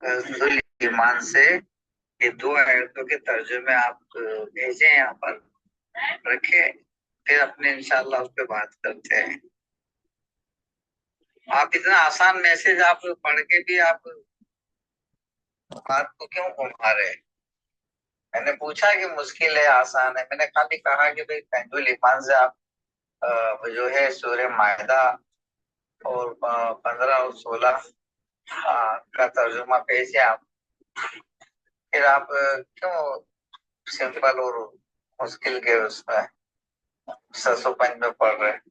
कंजुल ईमान से ये दो आयतों के तर्जुमे आप भेजें यहाँ पर रखे, फिर अपने इंशाल्लाह उस पर बात करते हैं। आप इतना आसान मैसेज आप पढ़ के भी आप बात को क्यों घुमा रहे हैं? मैंने पूछा कि मुश्किल है आसान है, मैंने खाली कहा कि भाई कंजुल ईमान से आप जो है सूरह मायदा और 15 और 16 का तर्जुमा पेश है आप, फिर आप क्यों सिंपल और मुश्किल के उसमें ससुपन में पढ़ रहे हैं?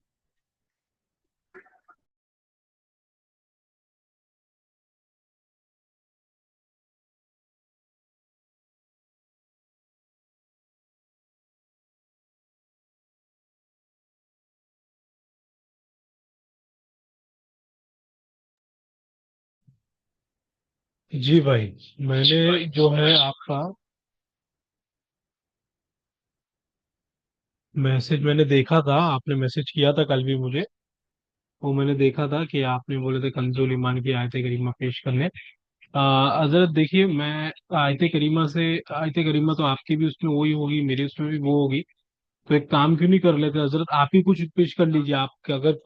जी भाई, मैंने जो है आपका मैसेज मैंने देखा था, आपने मैसेज किया था कल भी मुझे। वो मैंने देखा था कि आपने बोले थे कंजुल ईमान की आयत करीमा पेश करने। हजरत देखिए, मैं आयत करीमा तो आपकी भी उसमें वही होगी, मेरी उसमें भी वो होगी। तो एक काम क्यों नहीं कर लेते हजरत, आप ही कुछ पेश कर लीजिए। आप अगर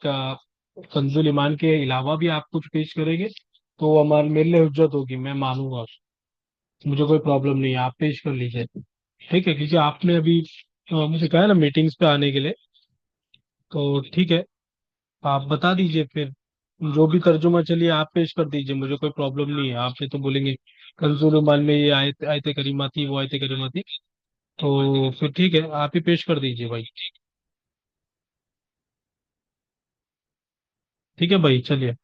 कंजुल ईमान के अलावा भी आप कुछ पेश करेंगे तो हमारे मेरे लिए हुज्जत होगी, मैं मानूंगा। मुझे कोई प्रॉब्लम नहीं है, आप पेश कर लीजिए। ठीक है, क्योंकि आपने अभी मुझे कहा है ना मीटिंग्स पे आने के लिए। तो ठीक है, आप बता दीजिए फिर। जो भी तर्जुमा चलिए आप पेश कर दीजिए, मुझे कोई प्रॉब्लम नहीं है। आप ये तो बोलेंगे कंजुल ईमान में ये आयत आयत करीमा थी, वो आयत करीमा थी, तो फिर ठीक है, आप ही पेश कर दीजिए भाई। ठीक है भाई, चलिए।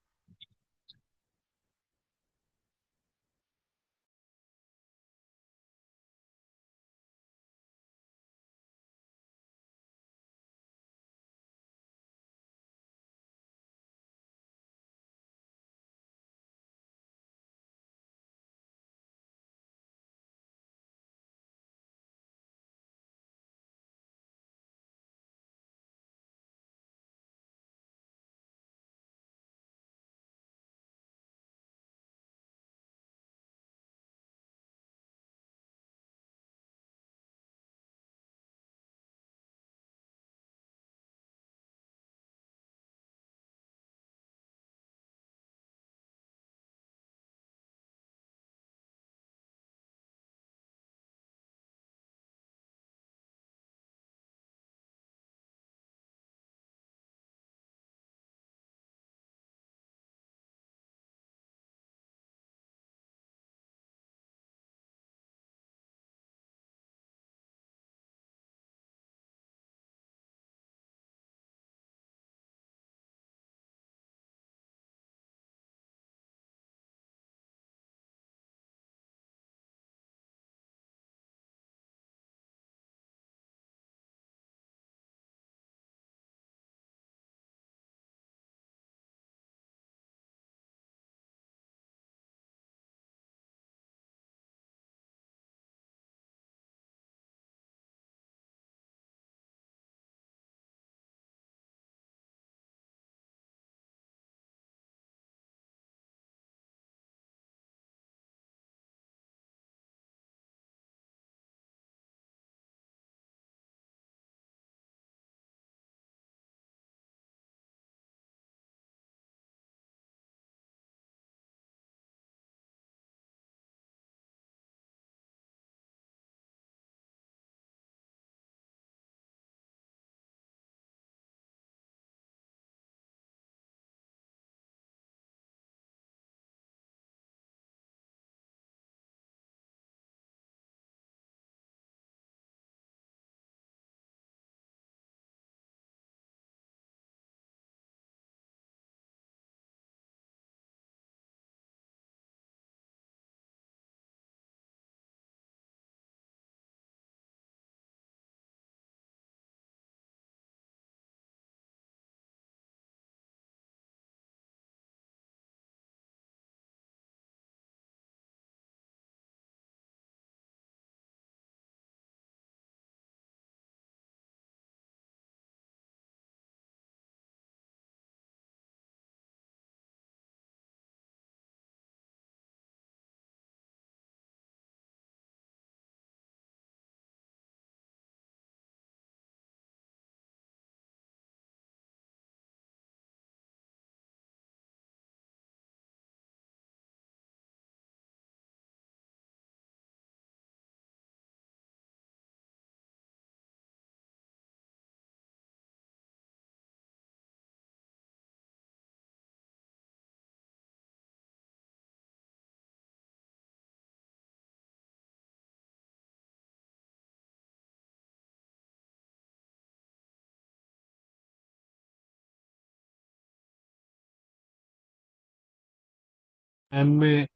एम में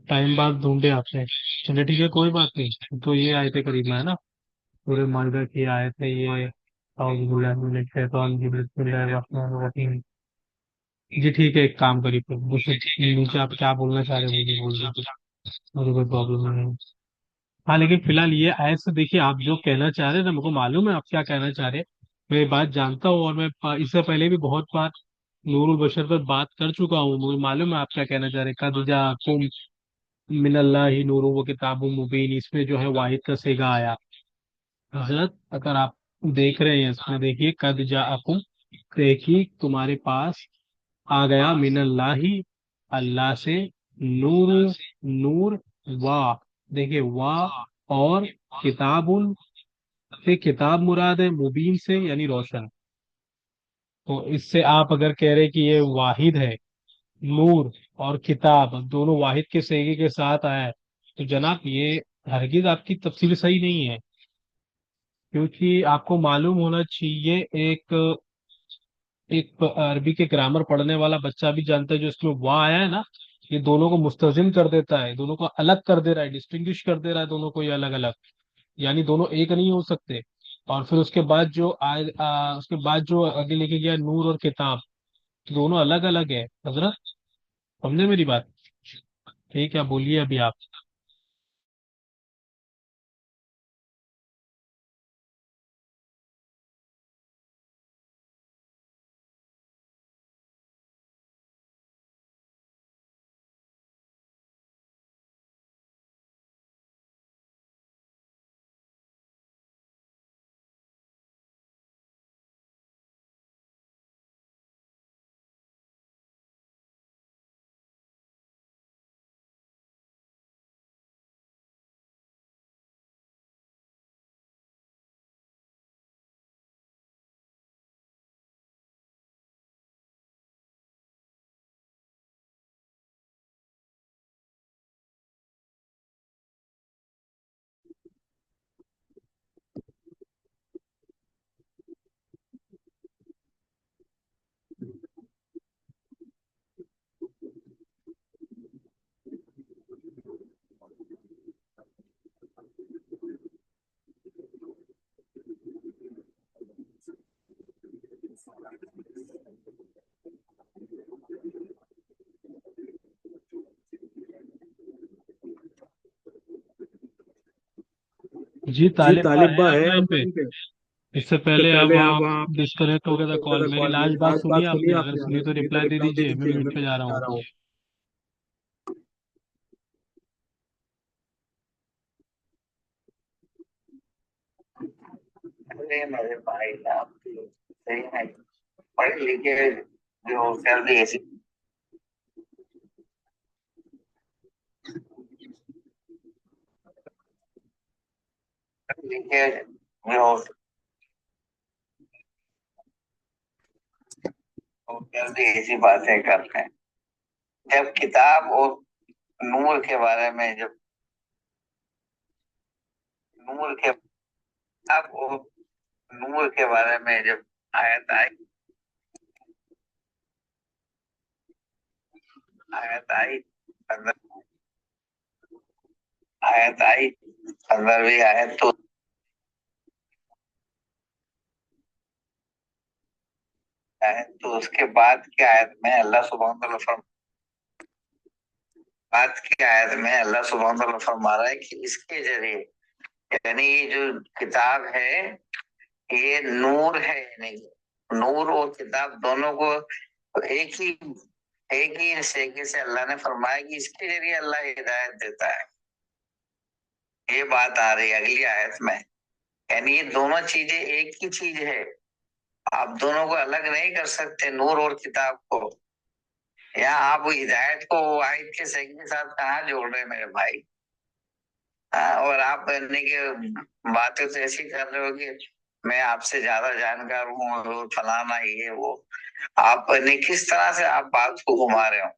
टाइम बाद ढूंढे आपने। चलिए ठीक है, कोई बात नहीं। तो ये आयत करीमा है ना, पूरे मायदा की आयत है ये। औज़ु बिल्लाहि मिनश शैतानिर रजीम, बिस्मिल्लाहिर रहमानिर रहीम। जी ठीक है, एक काम करिए फिर मुझे नीचे आप क्या बोलना चाह रहे हैं मुझे बोल दीजिए, मुझे कोई प्रॉब्लम नहीं है। हाँ लेकिन फिलहाल ये आयत से देखिए, आप जो कहना चाह रहे हैं ना, मुझको मालूम है आप क्या कहना चाह रहे हैं। मैं ये बात जानता हूँ, और मैं इससे पहले भी बहुत बार नूरुल बशर पर बात कर चुका हूँ। मुझे मालूम है आप क्या कहना चाह रहे हैं। कद जाकुम मिनल्लाहि नूरुन व किताबुम मुबीन, इसमें जो है वाहिद का सेगा आया। हजरत अगर आप देख रहे हैं इसमें, देखिए कद जाकुम, देखिए तुम्हारे पास आ गया मिनल्लाहि, अल्लाह से, नूर, नूर, वाह, देखिए वाह, और किताबुन से किताब मुराद है, मुबीन से यानी रोशन। तो इससे आप अगर कह रहे कि ये वाहिद है, नूर और किताब दोनों वाहिद के सेगे के साथ आया है, तो जनाब ये हरगिज आपकी तफसीर सही नहीं है। क्योंकि आपको मालूम होना चाहिए, एक एक अरबी के ग्रामर पढ़ने वाला बच्चा भी जानता है, जो इसमें वाह आया है ना, ये दोनों को मुस्तजिम कर देता है, दोनों को अलग कर दे रहा है, डिस्टिंग्विश कर दे रहा है दोनों को, ये अलग अलग, यानी दोनों एक नहीं हो सकते। और फिर उसके बाद जो उसके बाद जो आगे लेके गया नूर और किताब, तो दोनों अलग अलग है हजरत, समझे मेरी बात। ठीक है, बोलिए अभी आप। जी जी तालिब भाई तालिब हैं बा आप है लाइन आप पे। लाइन पे। इससे इससे पहले अब पहले अब आप डिस्कनेक्ट हो गया था डिस्कनेक्ट हो गया कॉल, था मेरी कॉल, लास्ट मेरी बात लास्ट सुनिए बात सुनिए आपने, अगर आपने, सुनी अगर तो सुनी तो रिप्लाई दे रिप्लाई दे दीजिए, मैं दीजिए, म्यूट मैं पे जा रहा जा हूँ। रहा हूँ। अरे मेरे भाई, आप तो सही है, पढ़े लिखे जो कर दी ऐसी पढ़े लिखे जो कर दी ऐसी बातें करते हैं। जब किताब और नूर के बारे में, जब नूर के किताब और नूर के बारे में जब आयत आई, आयत आई आयत आई 15वीं आयत, तो उसके बाद की आयत में अल्लाह सुब्हान तआला बात की आयत में अल्लाह सुब्हान तआला फरमा रहा है कि इसके जरिए, यानी ये जो किताब है ये नूर है, यानी नूर और किताब दोनों को एक ही सेके से अल्लाह ने फरमाया कि इसके जरिए अल्लाह हिदायत देता है। ये बात आ रही है अगली आयत में, यानी ये दोनों चीजें एक ही चीज है, आप दोनों को अलग नहीं कर सकते, नूर और किताब को। या आप हिदायत को आयत के सेके के साथ कहाँ जोड़ रहे हैं मेरे भाई। हाँ, और आप बनने के बातें तो ऐसी कर रहे हो कि मैं आपसे ज्यादा जानकार हूँ और फलाना ये वो। आप ने किस तरह से आप बात को घुमा रहे हो,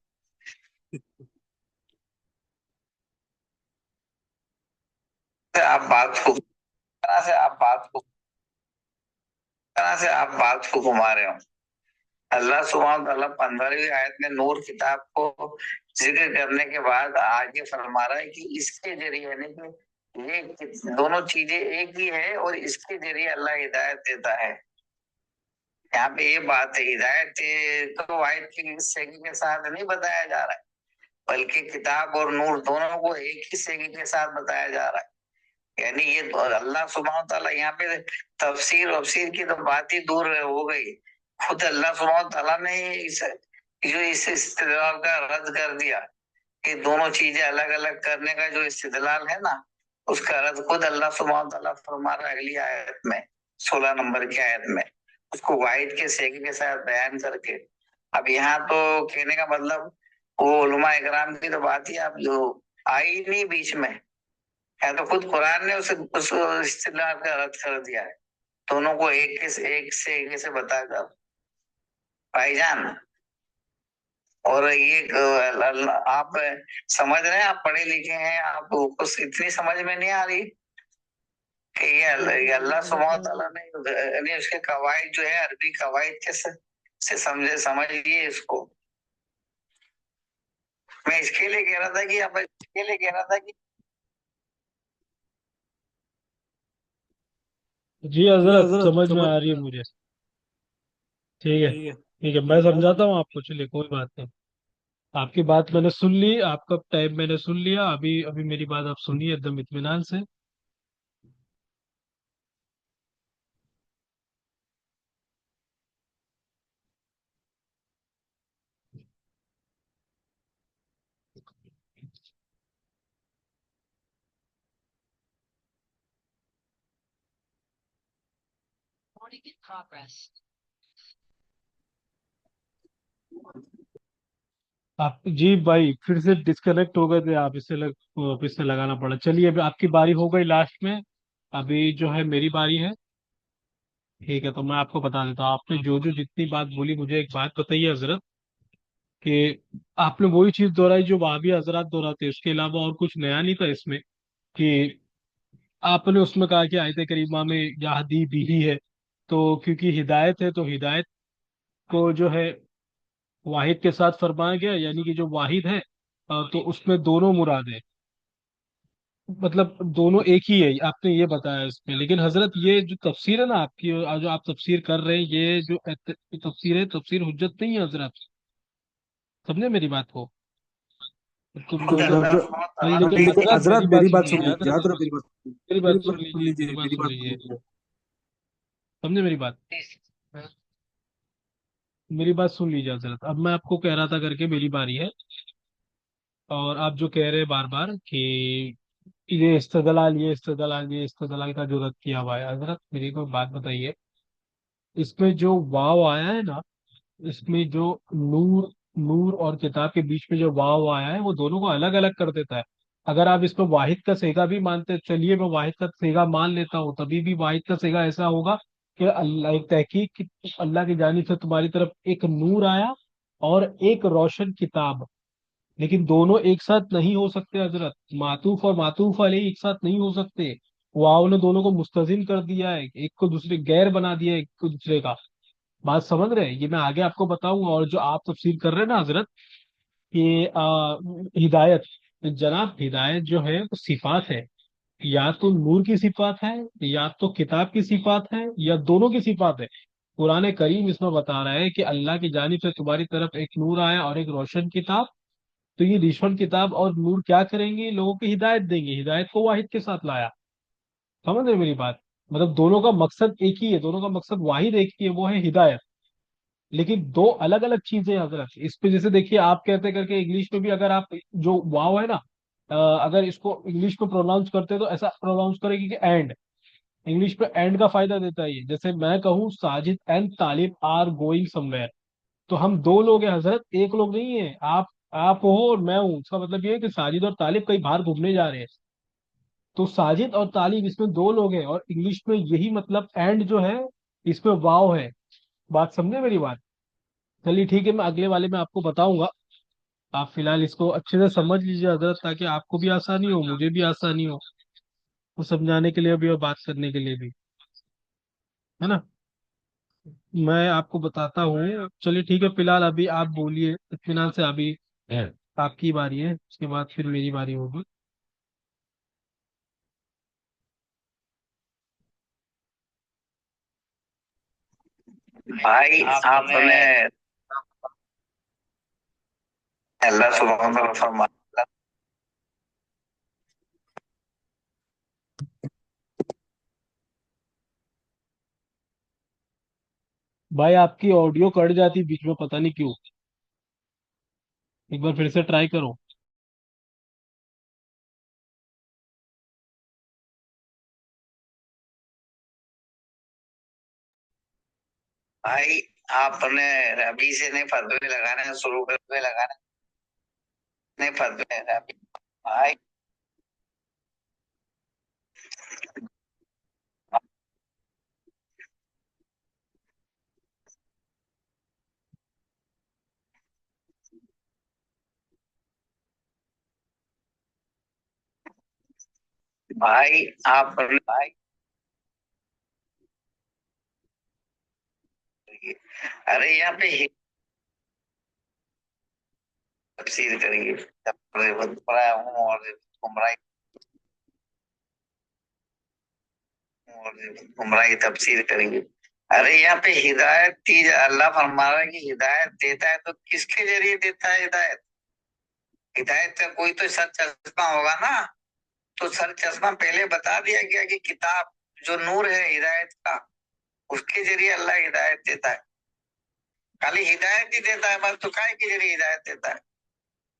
आप बात को तरह से आप बात को तरह से आप बात को घुमा रहे हो। अल्लाह सुब्हान तआला 15वीं आयत में नूर किताब को जिक्र करने के बाद आगे फरमा रहा है कि इसके जरिए, यानी कि ये दोनों चीजें एक ही है और इसके जरिए अल्लाह हिदायत देता है। यहाँ पे ये बात है, हिदायत तो वाहिद की सेगी के साथ नहीं बताया जा रहा है, बल्कि किताब और नूर दोनों को एक ही सेगी के साथ बताया जा रहा है। यानी ये तो अल्लाह सुब्हान तआला यहाँ पे तफसीर वफसीर की तो बात ही दूर हो गई, खुद अल्लाह सुब्हान तआला ने इस इस्तिदलाल का रद्द कर दिया कि दोनों चीजें अलग अलग करने का जो इस्तिदलाल है ना, उसका रद्द खुद अल्लाह सुब्हान तआला फरमा रहा है अगली आयत में, 16 नंबर की आयत में, उसको वाहिद के सेगे के साथ बयान करके। अब यहाँ तो कहने का मतलब वो उलमा इकराम की तो बात ही आप जो आई नहीं बीच में है, तो खुद कुरान ने उस इस्तिदलाल का रद्द कर दिया है, दोनों को एक से बताकर भाईजान। और ये आप समझ रहे हैं, आप पढ़े लिखे हैं, आपको कुछ इतनी समझ में नहीं आ रही कि ये अल्लाह सुब्हान तआला ने यानी उसके कवायद जो है, अरबी कवायद के से समझिए इसको। मैं इसके लिए कह रहा था कि आप इसके लिए कह रहा था कि जी जी हजरत हजरत समझ में समझ आ रही है में। मुझे। ठीक है, ठीक है। ठीक है, मैं समझाता हूँ आपको, चलिए कोई बात नहीं। आपकी बात मैंने सुन ली, आपका टाइम मैंने सुन लिया, अभी अभी मेरी बात आप सुनिए एकदम इत्मीनान से। आप जी भाई फिर से डिस्कनेक्ट हो गए थे आप, वापस से लगाना पड़ा। चलिए अभी आपकी बारी हो गई लास्ट में, अभी जो है मेरी बारी है। ठीक है, तो मैं आपको बता देता हूँ, आपने जो जो जितनी बात बोली, मुझे एक बात बताइए हजरत, कि आपने वही चीज दोहराई जो वहाबी हजरात दोहराते, उसके अलावा और कुछ नया नहीं था इसमें? कि आपने उसमें कहा कि आयत करीमा में याहदी भी है, तो क्योंकि हिदायत है तो हिदायत को जो है वाहिद के साथ फरमाया गया, यानी कि जो वाहिद है तो उसमें दोनों मुराद है, मतलब दोनों एक ही है, आपने ये बताया इसमें। लेकिन हजरत ये जो तफसीर है ना आपकी, और जो आप तफसीर कर रहे हैं, ये जो तफसीर है, तफसीर हुज्जत नहीं है हजरत, समझे मेरी बात को? तो खुद अल्लाह हजरत सुब्हान तआला लेकिन ने हजरत हजरत मेरी बात मेरी सुन बात सुन लीजिए, लीजिए, हजरत हजरत मेरी बात मेरी मेरी बात सुन बात सुन लीजिए, मेरी लीजिए, बात मेरी सुन बात सुन लीजिए, लीजिए। समझे मेरी बात? मेरी बात सुन लीजिए हजरत, अब मैं आपको कह रहा था करके मेरी बारी है, और आप जो कह रहे हैं बार बार कि ये इस्तेदलाल का जो रद्द किया हुआ है, हजरत मेरी को बात बताइए, इसमें जो वाव आया है ना, इसमें जो नूर नूर और किताब के बीच में जो वाव आया है, वो दोनों को अलग अलग कर देता है। अगर आप इसको वाहिद का सेगा भी मानते, चलिए मैं वाहिद का सेगा मान लेता हूँ, तभी भी वाहिद का सेगा ऐसा होगा कि अल्लाह, एक तहकीक कि अल्लाह की जानिब से तुम्हारी तरफ एक नूर आया और एक रोशन किताब। लेकिन दोनों एक साथ नहीं हो सकते हजरत, मातूफ और मातूफ अलैह एक साथ नहीं हो सकते। वाव ने दोनों को मुस्तजिम कर दिया है, एक को दूसरे गैर बना दिया है, एक को दूसरे का। बात समझ रहे हैं? ये मैं आगे आपको बताऊंगा। और जो आप तफसीर कर रहे हैं ना हजरत, कि हिदायत, जनाब हिदायत जो है वो सिफात है, या तो नूर की सिफात है, या तो किताब की सिफात है, या दोनों की सिफात है। कुरान करीम इसमें बता रहा है कि अल्लाह की जानिब से तुम्हारी तरफ एक नूर आया और एक रोशन किताब। तो ये रोशन किताब और नूर क्या करेंगे? लोगों की हिदायत देंगे, हिदायत को वाहिद के साथ लाया। समझ रहे हैं मेरी बात? मतलब दोनों का मकसद एक ही है, दोनों का मकसद वाहिद एक ही है, वो है हिदायत। लेकिन दो अलग अलग चीजें हैं हजरत इस पे। जैसे देखिए, आप कहते करके इंग्लिश में भी, अगर आप जो वाव है ना, अगर इसको इंग्लिश में प्रोनाउंस करते हैं तो ऐसा प्रोनाउंस करेंगे कि एंड। इंग्लिश पे एंड का फायदा देता है ये। जैसे मैं कहूँ Sajid and Talib are going somewhere, तो हम दो लोग हैं हजरत, एक लोग नहीं है। आप हो और मैं हूँ, इसका मतलब ये है कि साजिद और तालिब कहीं बाहर घूमने जा रहे हैं। तो साजिद और तालिब इसमें दो लोग हैं, और इंग्लिश में यही मतलब एंड जो है, इसमें वाव है। बात समझे मेरी बात? चलिए ठीक है, मैं अगले वाले में आपको बताऊंगा। आप फिलहाल इसको अच्छे से समझ लीजिए हजरत, ताकि आपको भी आसानी हो, मुझे भी आसानी हो, वो समझाने के लिए भी और बात करने के लिए भी, है ना? मैं आपको बताता हूँ, चलिए ठीक है, फिलहाल अभी आप बोलिए इत्मीनान से। अभी है, आपकी बारी है, उसके बाद फिर मेरी बारी होगी। भाई आपने अल्लाह सुब्हान तआला फरमाया। भाई आपकी ऑडियो कट जाती बीच में, पता नहीं क्यों। एक बार फिर से ट्राई करो। भाई आपने रबी से नहीं फरवरी लगाने शुरू कर दिए, लगाने नहीं फरवरी रबी। भाई भाई आपने भाई अरे यहाँ पे तफसीर करिए। गुमराह हूँ और गुमराह और गुमराह की तफसीर करिए। अरे यहाँ पे हिदायत की अल्लाह फरमा रहा है कि हिदायत देता है, तो किसके जरिए देता है हिदायत? हिदायत का कोई तो सर चश्मा होगा ना। तो सर चश्मा पहले बता दिया गया कि किताब जो नूर है हिदायत का, उसके जरिए अल्लाह हिदायत देता है। खाली हिदायत ही देता है बस, तो काय के जरिए हिदायत देता है?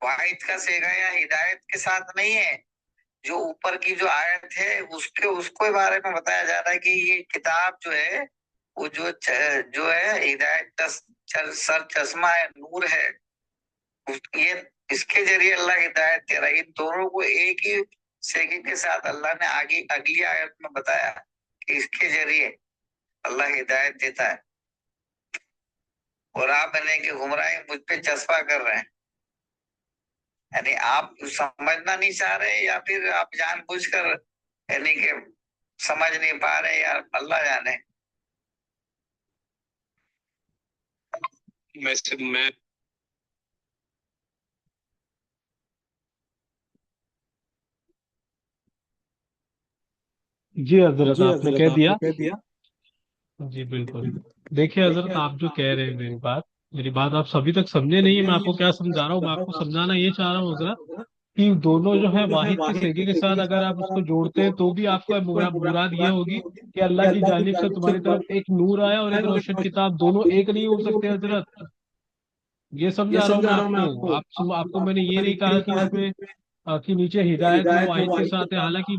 वाहिद का सेगा या हिदायत के साथ नहीं है। जो ऊपर की जो आयत है उसके उसको बारे में बताया जा रहा है कि ये किताब जो है वो जो है हिदायत का सर चश्मा है, नूर है। ये इसके जरिए अल्लाह हिदायत दे रहा है। इन दोनों को एक ही सेगे के साथ अल्लाह ने आगे अगली आयत में बताया कि इसके जरिए अल्लाह हिदायत देता है। और आप बने कि गुमराही मुझ पे चस्पा कर रहे हैं। यानी आप समझना नहीं चाह रहे या फिर आप जानबूझकर यानी कि समझ नहीं पा रहे, यार अल्लाह जाने। मैं जी हजरत, जी आपने हजरत कह आपने दिया। कह दिया। जी बिल्कुल। देखिए देखिए हजरत, आप जो कह रहे हैं, मेरी बात आप सभी तक समझे नहीं है। मैं आपको क्या समझा रहा हूँ, मैं आपको समझाना ये चाह रहा हूँ हजरत, कि दोनों जो है वाहिद के सेगे के साथ अगर आप उसको जोड़ते हैं तो भी आपका मुराद ये होगी कि अल्लाह की जानिब से तुम्हारी तरफ एक नूर आया और एक रोशन किताब, दोनों एक नहीं हो सकते हजरत। ये ये समझा रहा हूँ मैं समझा रहा हूँ मैं आपको। आपको। आपको मैंने ये मैंने नहीं ये कहा नहीं कि कहा उसमें कि कि नीचे हिदायत जो हिदायत जो वाहिद के वाहिद साथ है, के हालांकि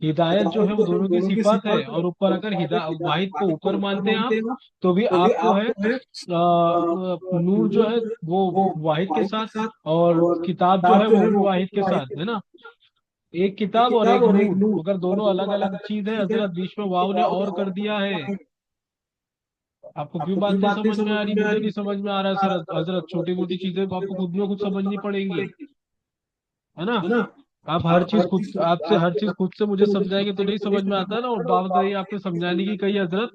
हिदायत जो है हिदायत वो जो है दोनों वो की दोनों की सिफात है, सिफात है। और ऊपर और अगर ऊपर अगर वाहिद को वाहिद को ऊपर ऊपर मानते हैं आप, मानते हो तो भी तो भी आपको है आपको है नूर जो है वो वो वाहिद के वाहिद के साथ, साथ। और और किताब जो किताब है जो वो है भी वो वाहिद के वाहिद साथ के है ना। साथ। एक एक किताब और किताब एक और एक नूर, नूर, अगर दोनों अगर अलग दोनों अलग अलग अलग चीज है चीज है हजरत, बीच में तो वाव ने वाव ने और कर और कर दिया है। दिया है। आपको क्यों आपको बात क्यों नहीं बातें समझ में समझ आ रही? में आ मुझे रही? नहीं समझ में आ रहा है सर हजरत, छोटी मोटी चीजें तो आपको खुद में खुद समझनी पड़ेंगी, है ना। है ना। आप हर आप चीज हर खुद चीज आपसे हर चीज खुद से मुझे मुझे समझाएंगे तो समझाएंगे नहीं तो नहीं समझ में समझ में आता है ना। और आता है। और बात रही बात आपने समझाने की, कही हजरत,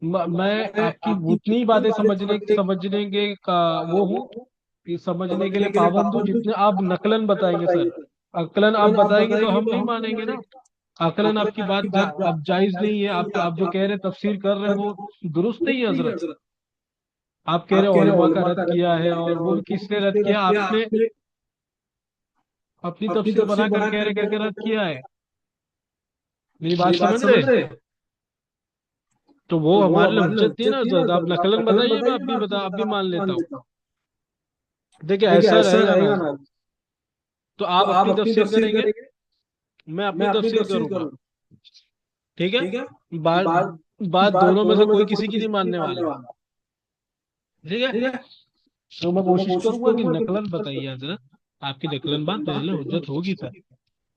मैं मैं आपकी आपकी उतनी जितनी बातें बातें समझने के का वो वो हूँ कि समझने के लिए समझने के लिए पाबंद हूँ, पाबंद हूँ जितने जितना आप आप नकलन नकलन बताएंगे सर। बताएंगे तो। अकलन आप नकलन आप बताएंगे तो बताएंगे हम तो नहीं हम नहीं मानेंगे ना। मानेंगे। अकलन नकलन आपकी बात आपकी बात अब जायज नहीं है, नहीं है। आप जो कह रहे हैं तफसीर कर रहे हैं वो वो दुरुस्त नहीं है नहीं है हजरत। हजरत। आप कह रहे आप हैं कह रहे हैं उलमा का उलमा रद्द का रद्द किया है, किया है, और वो और भी वो भी किसने रद्द किसने किया? रद्द किया? आपने आपने अपनी अपनी तफसीर बना तफसीर कर बना कह कर रहे कह करके रहे रद्द करके। किया है। मेरी बात मेरी बात समझ समझ रहे? रहे? तो वो तो वो हमारे लिए हमारे लिए हुज्जत थी हujjat ना थी ना। हजरत। आप आप नकलन नकलन बताइए, मैं बताइए, मैं अपनी आपकी आप भी बता मान मान लेता हूँ। लेता हूँ। देखिए देखिए ऐसा ऐसा रहेगा ना, रहेगा ना। तो तो आप आप अपनी अपनी तफसीर तफसीर करेंगे, करेंगे, मैं मैं अपनी अपनी तफसीर तफसीर करूंगा। करूंगा। ठीक है। ठीक है। बात बात बात बात दोनों में से दोनों में कोई से कोई किसी की नहीं किसी की नहीं मानने मानने वाला। वाला। ठीक है। ठीक है। तो मैं तो मैं कोशिश कोशिश करूंगा कि करूंगा कि नकलन नकलन बताइए हजरत। आपकी आपकी नकलन बात नकलन मेरे बात लिए मेरे लिए हुज्जत होगी hujjat सर। होगी।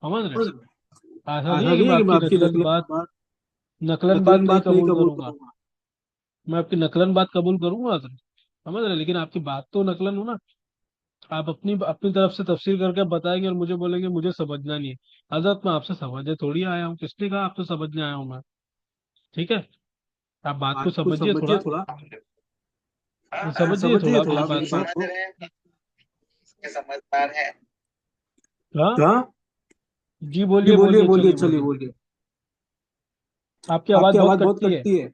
समझ रहे हैं? समझ रहे? ऐसा नहीं ऐसा है कि नहीं मैं है कि मैं आपकी आपकी नकलन नकलन बात बात नकलन बात नकलन नहीं बात नहीं कबूल कबूल करूंगा। करूंगा। मैं आपकी नकलन बात कबूल करूंगा हजरत, समझ रहे हैं? लेकिन आपकी बात तो नकलन हो ना। आप अपनी अपनी तरफ से तफसीर करके बताएंगे और मुझे बोलेंगे मुझे समझना नहीं है। हजरत मैं आपसे समझने थोड़ी आया हूँ, किसने कहा आपसे समझने आया हूँ मैं? ठीक है। आप बात को बात को समझिए समझिए थोड़ा। थोड़ा। समझिए थोड़ा समझिए मेरी थोड़ा बात मेरी को। बात समझ को। रहे हैं, ये समझदार है। हाँ। क्या? जी जी बोलिए बोलिए बोलिए, बोलिए, चलिए चलिए बोलिए। बोलिए। आपकी आवाज आपकी बहुत आवाज बहुत कटती है। कटती है।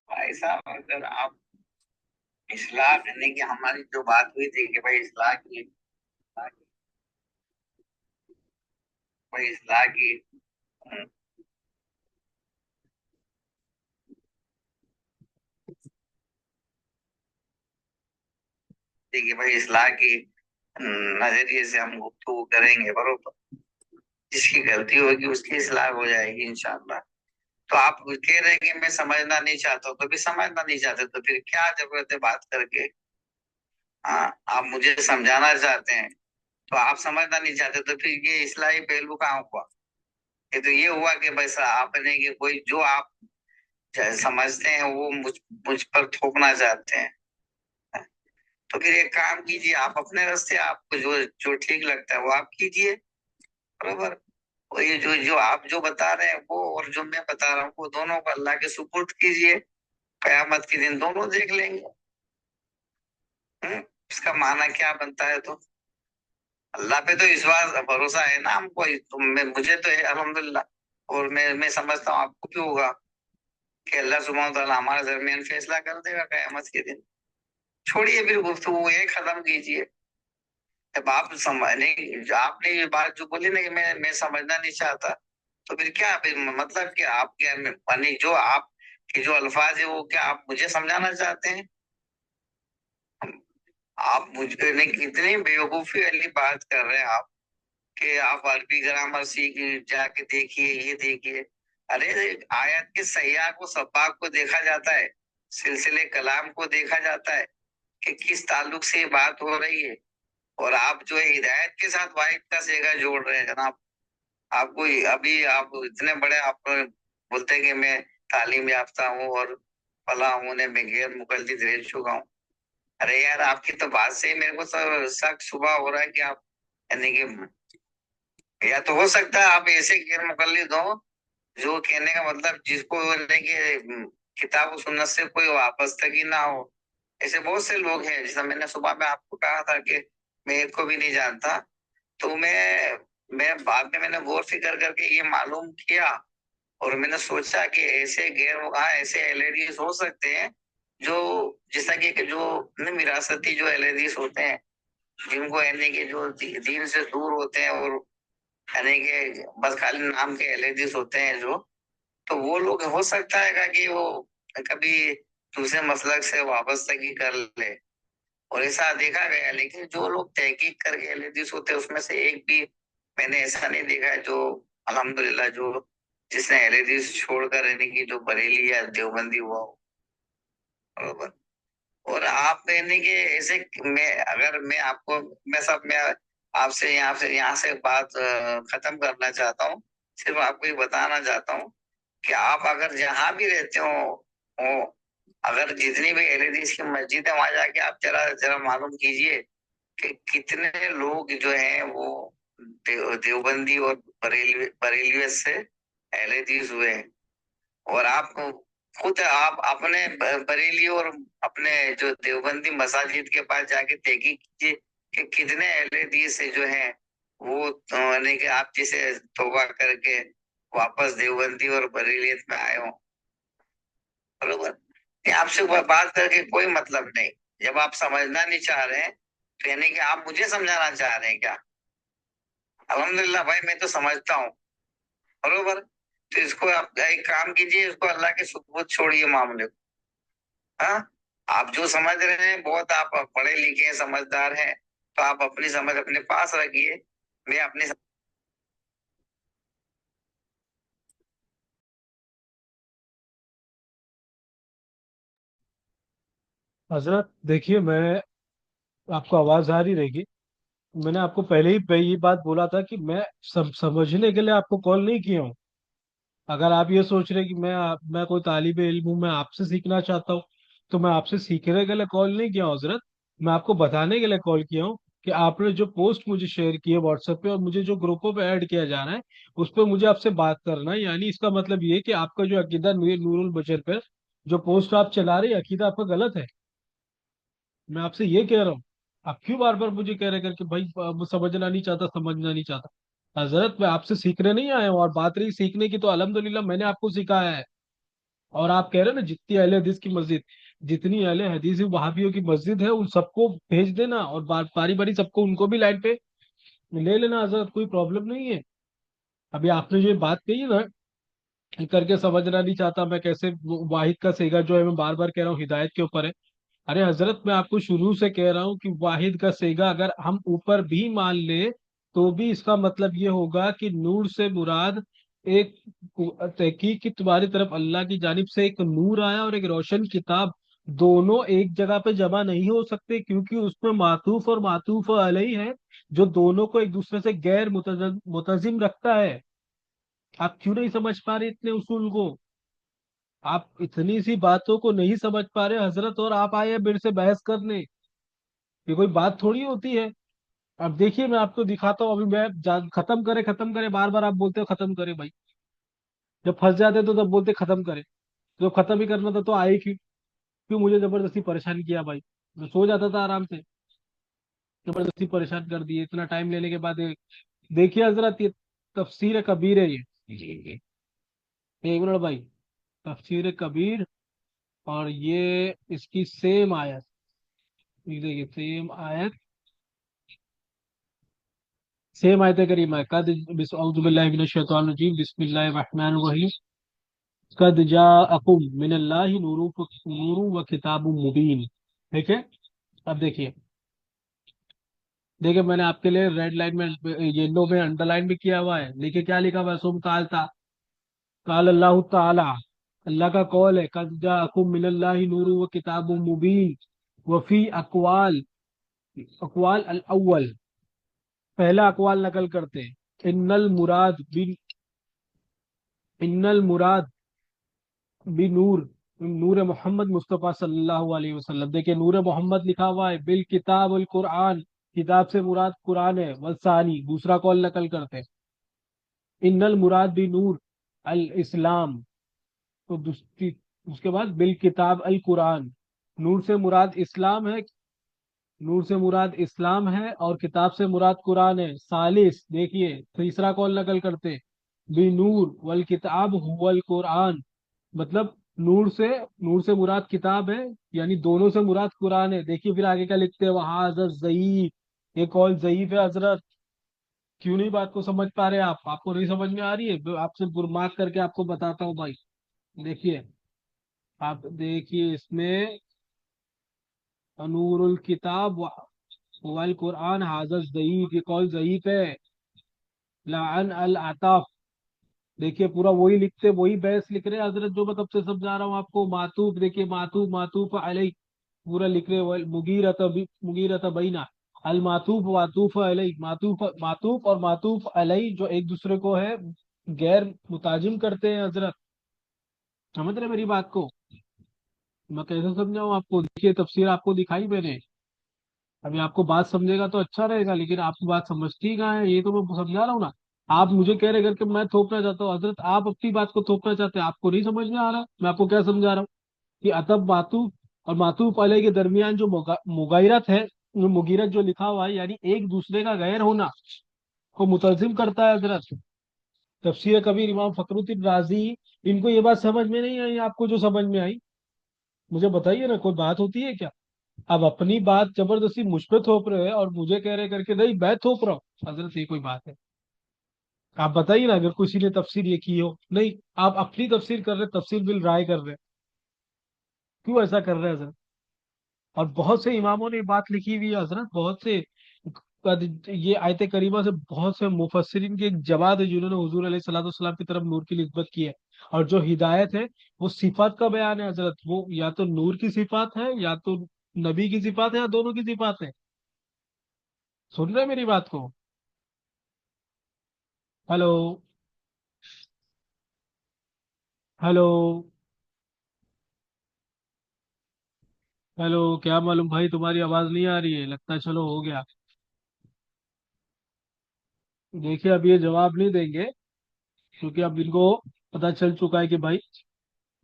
भाई साहब, अगर आप इस्लाह करने की, हमारी जो बात हुई थी कि भाई इस्लाह की कि भाई इस्लाह की नजरिए से हम गुफ्तगू करेंगे, बरोबर। जिसकी गलती होगी उसकी इस्लाह हो जाएगी इंशाअल्लाह। तो आप कह रहे हैं कि मैं समझना नहीं चाहता हूँ, तो भी समझना नहीं चाहते तो फिर क्या जरूरत है बात करके? हाँ, आप मुझे समझाना चाहते हैं तो आप समझना नहीं चाहते, तो फिर ये इस्लाही पहलू कहाँ हुआ? ये तो ये हुआ कि बस आपने कि कोई जो आप समझते हैं वो मुझ पर थोपना चाहते हैं। तो फिर एक काम कीजिए, आप अपने रास्ते, आपको जो जो ठीक लगता है वो आप कीजिए, बरोबर। और ये जो जो आप जो बता रहे हैं वो, और जो मैं बता रहा हूँ, वो दोनों को अल्लाह के सुपुर्द कीजिए। कयामत के दिन दोनों देख लेंगे। इसका माना क्या बनता है? तो अल्लाह पे तो विश्वास भरोसा है ना हमको, तो मुझे तो है अल्हम्दुलिल्लाह। और मैं समझता हूँ आपको भी होगा कि अल्लाह सुब्हान तआला हमारे दरमियान फैसला कर देगा कयामत के दिन। छोड़िए फिर गुफ्तगू ये खत्म कीजिए। जब आप समझ नहीं, आपने ये बात जो बोली ना कि मैं समझना नहीं चाहता, तो फिर क्या, फिर मतलब क्या? आप क्या मानी, जो आप के जो अल्फाज है वो क्या आप मुझे समझाना चाहते हैं? आप मुझे नहीं, कितनी बेवकूफी वाली बात कर रहे हैं आप कि आप अरबी ग्रामर सीख जाके देखिए, ये देखिए। अरे, आयत के सैयाह को सब्बाक को देखा जाता है, सिलसिले कलाम को देखा जाता है कि किस ताल्लुक से ये बात हो रही है। और आप जो है हिदायत के साथ वाहिद का सेगा जोड़ रहे हैं जनाब। आपको अभी आप इतने बड़े आप बोलते हैं कि मैं तालीम याफ्ता हूँ और फला हूँ ने मैं गैर मुकल्लिद रह चुका हूँ। अरे यार, आपकी तो बात से ही मेरे को तो शक शुबा हो रहा है कि आप, यानी कि या तो हो सकता है आप ऐसे गैर मुकल्लिद हो जो कहने का मतलब जिसको यानी कि किताब और सुन्नत से कोई वाबस्ता ही ना हो। ऐसे बहुत से लोग हैं, जैसा मैंने सुबह में आपको कहा था कि मैं एक को भी नहीं जानता। तो मैं बाद में मैंने गौर फिकर करके ये मालूम किया, और मैंने सोचा कि ऐसे ऐसे एलईडीज हो सकते हैं जो, जैसा कि जो विरासती जो एलईडीज होते हैं, जिनको यानी कि जो दीन से दूर होते हैं, और यानी कि बस खाली नाम के एलईडीज होते हैं जो, तो वो लोग हो सकता है कि वो कभी दूसरे मसलक से वाबस्तगी कर ले। और ऐसा देखा गया, लेकिन जो लोग तहकीक करके एलईडीज होते हैं उसमें से एक भी मैंने ऐसा नहीं देखा है जो, अल्हम्दुलिल्लाह, जो जिसने एलईडीज छोड़कर यानी कि जो बरेली या देवबंदी हुआ हो, बरोबर। और आप यानी कि ऐसे, मैं आपको, मैं आपसे यहाँ से बात खत्म करना चाहता हूँ। सिर्फ आपको ये बताना चाहता हूँ कि आप अगर जहाँ भी रहते हो, अगर जितनी भी एलईडीज की मस्जिद है वहां जाके आप जरा जरा मालूम कीजिए कि कितने लोग जो हैं वो देवबंदी और बरेली से एलईडीज हुए हैं। और आप खुद आप अपने बरेली और अपने जो देवबंदी मसाजिद के पास जाके तहकीक कीजिए कि कितने एलईडी से जो है वो यानी कि आप जिसे तौबा करके वापस देवबंदी और बरेलियत में आए हो, बरोबर। ये आपसे बात करके कोई मतलब नहीं। जब आप समझना नहीं चाह रहे हैं तो यानी कि आप मुझे समझाना चाह रहे हैं क्या? अल्हम्दुलिल्लाह भाई, मैं तो समझता हूँ, बरोबर। तो इसको आप एक काम कीजिए, इसको अल्लाह के सुपुर्द छोड़िए मामले को। हाँ, आप जो समझ रहे हैं बहुत, आप पढ़े लिखे हैं, समझदार हैं, तो आप अपनी समझ अपने पास रखिए। मैं अपनी हजरत देखिए, मैं, आपको आवाज आ रही रहेगी। मैंने आपको पहले ही ये बात बोला था कि मैं समझने के लिए आपको कॉल नहीं किया हूँ। अगर आप ये सोच रहे कि मैं कोई तालिबे इल्म हूँ, मैं आपसे सीखना चाहता हूँ, तो मैं आपसे सीखने के लिए कॉल नहीं किया हूँ हजरत। मैं आपको बताने के लिए कॉल किया हूँ कि आपने जो पोस्ट मुझे शेयर की है व्हाट्सएप पे और मुझे जो ग्रुपों पे ऐड किया जा रहा है, उस पर मुझे आपसे बात करना है। यानी इसका मतलब ये है कि आपका जो अकीदा नूरुल बशर पे जो पोस्ट आप चला रहे हैं, अकीदा आपका गलत है। मैं आपसे ये कह रहा हूँ। आप क्यों बार बार मुझे कह रहे करके भाई वो समझना नहीं चाहता, समझना नहीं चाहता। हजरत मैं आपसे सीखने नहीं आया हूँ, और बात रही सीखने की तो अल्हम्दुलिल्लाह मैंने आपको सिखाया है। और आप कह रहे हैं ना जितनी अहले हदीस की मस्जिद, जितनी अहले हदीस वहाबियों की मस्जिद है उन सबको भेज देना, और बारी बारी सबको उनको भी लाइन पे ले लेना हजरत, कोई प्रॉब्लम नहीं है। अभी आपने जो ये बात कही है ना, करके समझना नहीं चाहता मैं कैसे, वाहिद का सेगा जो है, मैं बार बार कह रहा हूँ हिदायत के ऊपर है। अरे हजरत मैं आपको शुरू से कह रहा हूँ कि वाहिद का सेगा अगर हम ऊपर भी मान ले, तो भी इसका मतलब ये होगा कि नूर से मुराद एक तहकीक की तुम्हारी तरफ अल्लाह की जानिब से एक नूर आया और एक रोशन किताब, दोनों एक जगह पे जमा नहीं हो सकते, क्योंकि उसमें मातूफ और मातूफ अलैहि है, जो दोनों को एक दूसरे से गैर मुतजिम रखता है। आप क्यों नहीं समझ पा रहे इतने उसूल को? आप इतनी सी बातों को नहीं समझ पा रहे हजरत, और आप आए हैं मेरे से बहस करने। ये कोई बात थोड़ी होती है। अब देखिए मैं आपको दिखाता हूँ, अभी खत्म करे, बार बार आप बोलते हो खत्म करे भाई। जब फंस जाते तो तब बोलते खत्म करे। तो खत्म ही करना था तो आए क्यों? क्यों मुझे जबरदस्ती परेशान किया भाई? मैं सो जाता था आराम से, जबरदस्ती परेशान कर दिए इतना टाइम लेने के बाद। देखिए हजरत, ये तफसीर कबीर है ये। जी। एक मिनट भाई। तफसीर कबीर, और ये इसकी सेम आयत, ये देखिए सेम आयत, सेम आयत करीमा है। कद औज़ु बिल्लाहि मिनश शैतानिर रजीम, बिस्मिल्लाहिर रहमानिर रहीम। कद जाअकुम मिनल्लाहि नूरुन व किताबुम मुबीन। ठीक है। अब देखिए, देखिए मैंने आपके लिए रेड लाइन में, येलो में अंडरलाइन भी किया हुआ है। देखिए क्या लिखा हुआ है, सुम काल था, काल अल्लाह ताला, अल्लाह का कौल है, कद जाअकुम मिनल्लाहि नूरुन व किताबुम मुबीन, वफी अकवाल, अकवाल अल अव्वल, पहला अकवाल नकल करते हैं। इन्नल मुराद बी नूर, नूर मोहम्मद मुस्तफ़ा सल्लल्लाहु अलैहि वसल्लम। देखिए नूर मोहम्मद लिखा हुआ है, बिल किताब अल कुरान, किताब से मुराद कुरान है। वसानी, दूसरा कॉल नकल करते हैं, इन्नल मुराद बी नूर अल इस्लाम। तो दूसरी, उसके बाद बिल किताब अल कुरान, नूर से मुराद इस्लाम है, नूर से मुराद इस्लाम है और किताब से मुराद कुरान है। सालिस, देखिए तीसरा कॉल नकल करते, बी नूर वल किताब हुवल कुरान, मतलब नूर से मुराद किताब है, यानी दोनों से मुराद कुरान है। देखिए फिर आगे क्या लिखते हैं, वहां हजरत जयीफ, ये कॉल जयीफ है हजरत। क्यों नहीं बात को समझ पा रहे आप? आपको नहीं समझ में आ रही है? आपसे गुरमात करके आपको बताता हूँ भाई। देखिए, आप देखिए इसमें, नूरुल किताब वल कुरान हाजर जयीफ, ये कॉल जयीफ है। लान अल आताफ, देखिए पूरा वही लिखते, वही बहस लिख रहे हैं हजरत, जो मैं तब से समझा रहा हूँ आपको। मातूफ, देखिए मातूफ, मातूफ अलई पूरा लिख रहे हैं। मुगीरत बैना अल मातूफ वातूफ अलई, मातूफ मातूफ और मातूफ अलई जो एक दूसरे को है गैर मुताजिम करते हैं हजरत। समझ रहे मेरी बात को? मैं कैसे समझाऊं आपको? देखिए तफसीर आपको दिखाई मैंने। अभी आपको बात समझेगा तो अच्छा रहेगा, लेकिन आपकी बात समझती ही कहाँ है, ये तो मैं समझा रहा हूँ ना। आप मुझे कह रहे करके मैं थोपना चाहता हूँ हजरत, आप अपनी बात को थोपना चाहते हैं, आपको नहीं समझ में आ रहा मैं आपको क्या समझा रहा हूँ। कि अतब मातूफ और मातूफ अलैह के दरमियान जो मुगायरत है, जो मुगीरत जो लिखा हुआ है, यानी एक दूसरे का गैर होना को मुतजिम करता है हजरत। तफसीर कबीर इमाम फखरुद्दीन राजी, इनको ये बात समझ में नहीं आई, आपको जो समझ में आई मुझे बताइए ना, कोई बात होती है क्या? अब अपनी बात जबरदस्ती मुझ पे थोप रहे हैं और मुझे कह रहे करके नहीं मैं थोप रहा हूँ हजरत, ये कोई बात है? आप बताइए ना, अगर किसी ने तफसीर ये की हो। नहीं, आप अपनी तफसीर कर रहे, तफसीर बिल राय कर रहे, क्यों ऐसा कर रहे हैं हजरत? और बहुत से इमामों ने ये बात लिखी हुई है हजरत, बहुत से ये आयत करीमा से बहुत से मुफस्सिरीन के एक जमात है जिन्होंने हुजूर अलैहिस्सलातु वस्सलाम की तरफ नूर की निस्बत की है। और जो हिदायत है वो सिफात का बयान है हजरत, वो या तो नूर की सिफात है, या तो नबी की सिफात है, या दोनों की सिफात है। सुन रहे हैं मेरी बात को? हेलो? हेलो? हेलो? क्या मालूम भाई, तुम्हारी आवाज नहीं आ रही है, लगता है चलो हो गया। देखिए अब ये जवाब नहीं देंगे, क्योंकि अब इनको पता चल चुका है कि भाई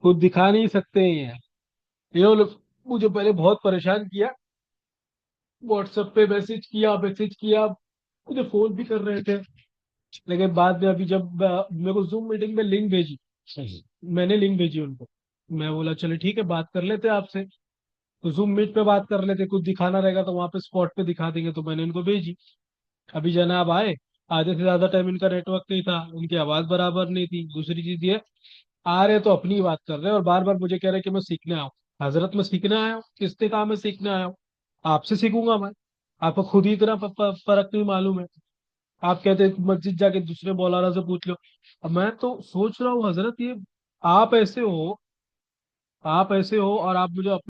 खुद दिखा नहीं सकते हैं ये लोग। मुझे पहले बहुत परेशान किया, व्हाट्सएप पे मैसेज किया, मुझे फोन भी कर रहे थे। लेकिन बाद में अभी जब मेरे को जूम मीटिंग में लिंक भेजी, मैंने लिंक भेजी उनको, मैं बोला चलो ठीक है बात कर लेते हैं आपसे। तो जूम मीट पे बात कर लेते, कुछ दिखाना रहेगा तो वहां पे स्पॉट पे दिखा देंगे, तो मैंने इनको भेजी। अभी जनाब आए, आधे से ज्यादा टाइम इनका नेटवर्क नहीं था, इनकी आवाज बराबर नहीं थी। दूसरी चीज ये, आ रहे तो अपनी बात कर रहे हैं और बार बार मुझे कह रहे हैं कि मैं सीखने आया हूँ। हजरत मैं सीखने आया हूँ? किसने कहा मैं सीखने आया हूँ? आपसे सीखूंगा मैं? आपको खुद ही इतना फर्क नहीं मालूम है। आप कहते हैं मस्जिद जाके दूसरे मौलाना से पूछ लो। अब मैं तो सोच रहा हूँ हजरत, ये आप ऐसे हो, आप ऐसे हो और आप मुझे